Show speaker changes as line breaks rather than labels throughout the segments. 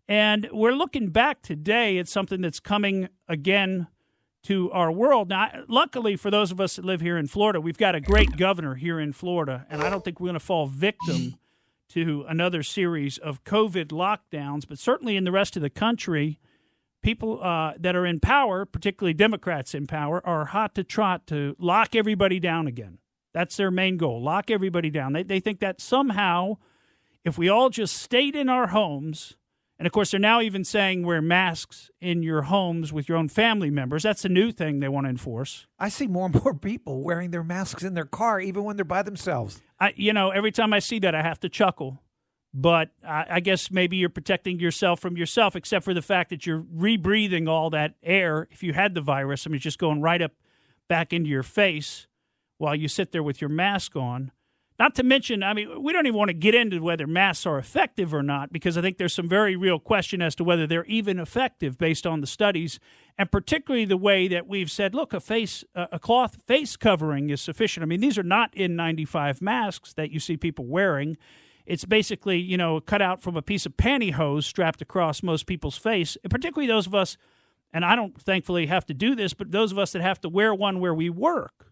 And we're looking back today at something that's coming again to our world. Now, luckily for those of us that live here in Florida, we've got a great governor here in Florida, and I don't think we're going to fall victim to another series of COVID lockdowns. But certainly in the rest of the country, people that are in power, particularly Democrats in power, are hot to trot to lock everybody down again. That's their main goal, lock everybody down. They think that somehow if we all just stayed in our homes, and, of course, they're now even saying wear masks in your homes with your own family members. That's a new thing they want to enforce.
I see more and more people wearing their masks in their car, even when they're by themselves.
Every time I see that, I have to chuckle. But I guess maybe you're protecting yourself from yourself, except for the fact that you're rebreathing all that air. If you had the virus, it's just going right up back into your face while you sit there with your mask on. Not to mention, we don't even want to get into whether masks are effective or not, because I think there's some very real question as to whether they're even effective based on the studies, and particularly the way that we've said, look, a cloth face covering is sufficient. These are not N95 masks that you see people wearing. It's basically, cut out from a piece of pantyhose strapped across most people's face, and particularly those of us, and I don't thankfully have to do this, but those of us that have to wear one where we work.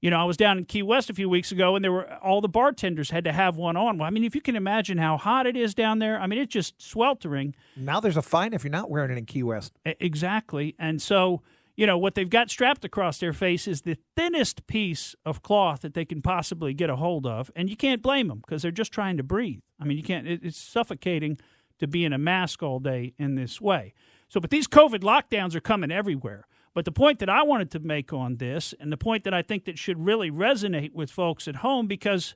I was down in Key West a few weeks ago, and all the bartenders had to have one on. Well, if you can imagine how hot it is down there, it's just sweltering.
Now there's a fine if you're not wearing it in Key West.
Exactly. And so, what they've got strapped across their face is the thinnest piece of cloth that they can possibly get a hold of, and you can't blame them because they're just trying to breathe. You can't. It's suffocating to be in a mask all day in this way. So, but these COVID lockdowns are coming everywhere. But the point that I wanted to make on this, and the point that I think that should really resonate with folks at home, because,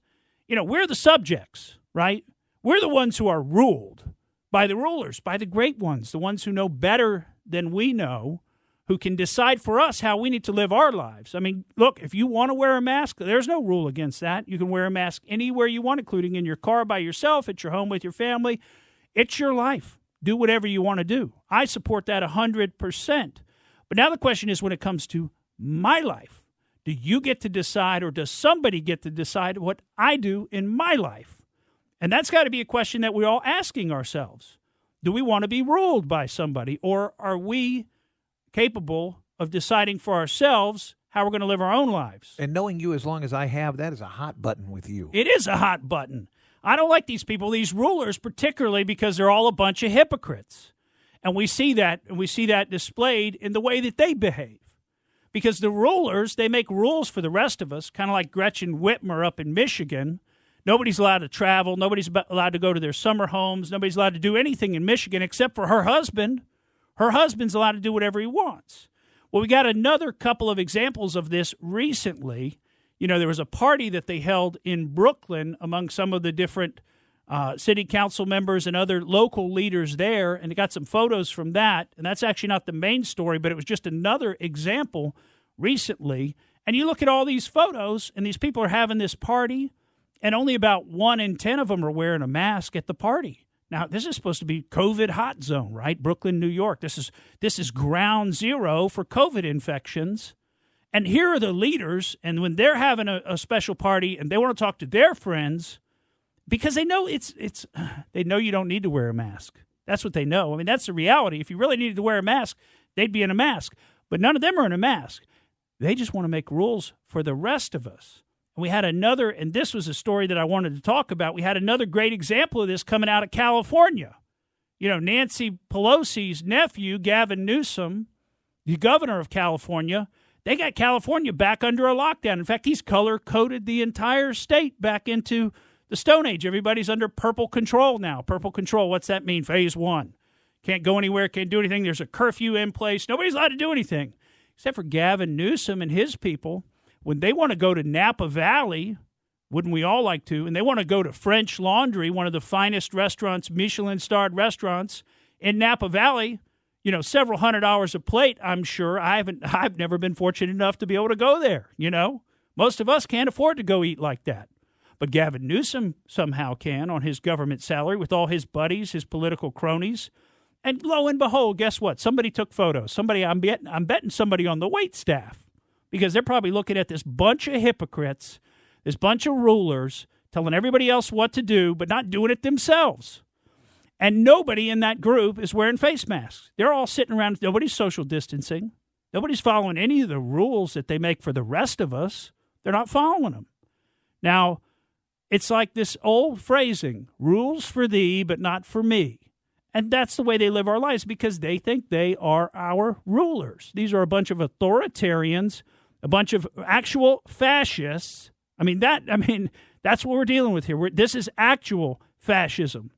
we're the subjects, right? We're the ones who are ruled by the rulers, by the great ones, the ones who know better than we know, who can decide for us how we need to live our lives. Look, if you want to wear a mask, there's no rule against that. You can wear a mask anywhere you want, including in your car by yourself, at your home with your family. It's your life. Do whatever you want to do. I support that 100%. But now the question is, when it comes to my life, do you get to decide, or does somebody get to decide what I do in my life? And that's got to be a question that we're all asking ourselves. Do we want to be ruled by somebody, or are we capable of deciding for ourselves how we're going to live our own lives?
And knowing you as long as I have, that is a hot button with you.
It is a hot button. I don't like these people, these rulers, particularly because they're all a bunch of hypocrites. And we see that displayed in the way that they behave. Because the rulers, they make rules for the rest of us, kind of like Gretchen Whitmer up in Michigan. Nobody's allowed to travel. Nobody's allowed to go to their summer homes. Nobody's allowed to do anything in Michigan except for her husband. Her husband's allowed to do whatever he wants. Well, we got another couple of examples of this recently. There was a party that they held in Brooklyn among some of the different city council members and other local leaders there, and they got some photos from that. And that's actually not the main story, but it was just another example recently. And you look at all these photos, and these people are having this party, and only about 1 in 10 of them are wearing a mask at the party. Now, this is supposed to be COVID hot zone, right? Brooklyn, New York. This is ground zero for COVID infections. And here are the leaders, and when they're having a special party and they want to talk to their friends, because they know they know you don't need to wear a mask. That's what they know. That's the reality. If you really needed to wear a mask, they'd be in a mask. But none of them are in a mask. They just want to make rules for the rest of us. And we had another, and this was a story that I wanted to talk about. We had another great example of this coming out of California. Nancy Pelosi's nephew, Gavin Newsom, the governor of California, they got California back under a lockdown. In fact, he's color-coded the entire state back into the Stone Age. Everybody's under purple control now. Purple control, what's that mean? Phase 1. Can't go anywhere, can't do anything. There's a curfew in place. Nobody's allowed to do anything, except for Gavin Newsom and his people. When they want to go to Napa Valley, wouldn't we all like to? And they want to go to French Laundry, one of the finest restaurants, Michelin-starred restaurants in Napa Valley, several $100s a plate, I'm sure. I've never been fortunate enough to be able to go there, Most of us can't afford to go eat like that. But Gavin Newsom somehow can on his government salary with all his buddies, his political cronies. And lo and behold, guess what? Somebody took photos. I'm betting somebody on the wait staff, because they're probably looking at this bunch of hypocrites, this bunch of rulers, telling everybody else what to do, but not doing it themselves. And nobody in that group is wearing face masks. They're all sitting around. Nobody's social distancing. Nobody's following any of the rules that they make for the rest of us. They're not following them. Now, it's like this old phrasing, rules for thee, but not for me. And that's the way they live our lives because they think they are our rulers. These are a bunch of authoritarians, a bunch of actual fascists. That's what we're dealing with here. This is actual fascism.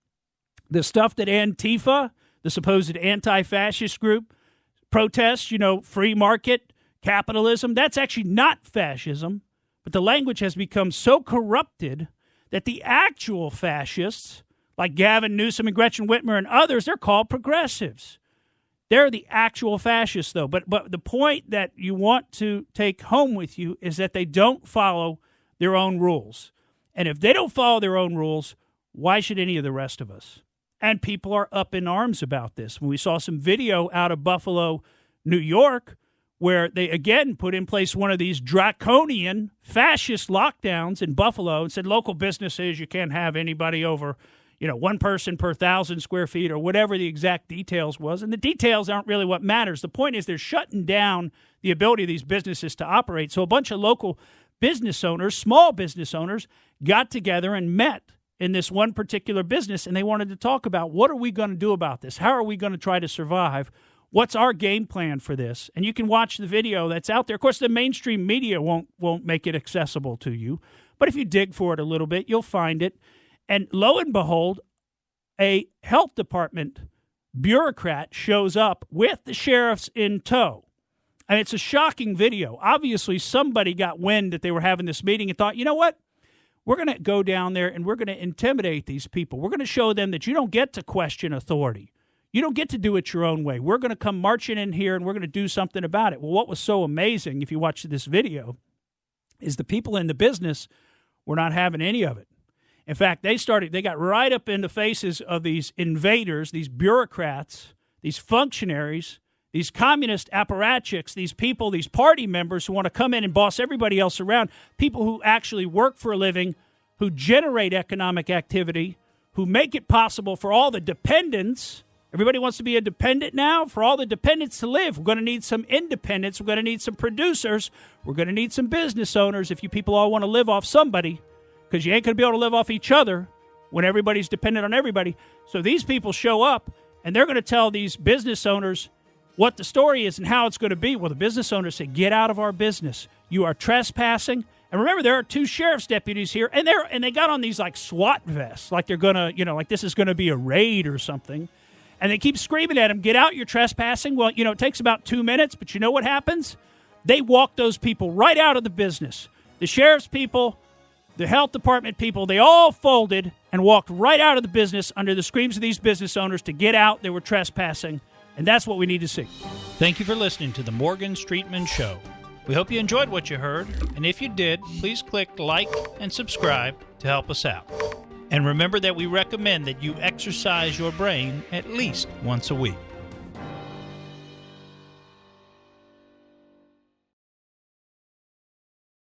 The stuff that Antifa, the supposed anti-fascist group, protests, free market, capitalism, that's actually not fascism. But the language has become so corrupted that the actual fascists, like Gavin Newsom and Gretchen Whitmer and others, they're called progressives. They're the actual fascists, though. But the point that you want to take home with you is that they don't follow their own rules. And if they don't follow their own rules, why should any of the rest of us? And people are up in arms about this. When we saw some video out of Buffalo, New York, where they again put in place one of these draconian fascist lockdowns in Buffalo and said local businesses, you can't have anybody over, one person per 1,000 square feet or whatever the exact details was. And the details aren't really what matters. The point is they're shutting down the ability of these businesses to operate. So a bunch of local business owners, small business owners, got together and met in this one particular business, and they wanted to talk about what are we going to do about this? How are we going to try to survive? What's our game plan for this? And you can watch the video that's out there. Of course, the mainstream media won't make it accessible to you, but if you dig for it a little bit, you'll find it. And lo and behold, a health department bureaucrat shows up with the sheriffs in tow. And it's a shocking video. Obviously, somebody got wind that they were having this meeting and thought, you know what? We're going to go down there and we're going to intimidate these people. We're going to show them that you don't get to question authority. You don't get to do it your own way. We're going to come marching in here and we're going to do something about it. Well, what was so amazing, if you watch this video, is the people in the business were not having any of it. In fact, they got right up in the faces of these invaders, these bureaucrats, these functionaries, these communist apparatchiks, these people, these party members who want to come in and boss everybody else around, people who actually work for a living, who generate economic activity, who make it possible for all the dependents. Everybody wants to be a dependent now. For all the dependents to live, we're going to need some independents. We're going to need some producers. We're going to need some business owners if you people all want to live off somebody, because you ain't going to be able to live off each other when everybody's dependent on everybody. So these people show up, and they're going to tell these business owners what the story is and how it's going to be. Well, the business owners say, get out of our business. You are trespassing. And remember, there are 2 sheriff's deputies here, and they got on these like SWAT vests, like they're going to, like this is going to be a raid or something. And they keep screaming at them, get out, you're trespassing. Well, it takes about 2 minutes, but you know what happens? They walk those people right out of the business. The sheriff's people, the health department people, they all folded and walked right out of the business under the screams of these business owners to get out. They were trespassing. And that's what we need to see. Thank you for listening to the Morgan Streetman Show. We hope you enjoyed what you heard, and if you did, please click like and subscribe to help us out. And remember that we recommend that you exercise your brain at least once a week.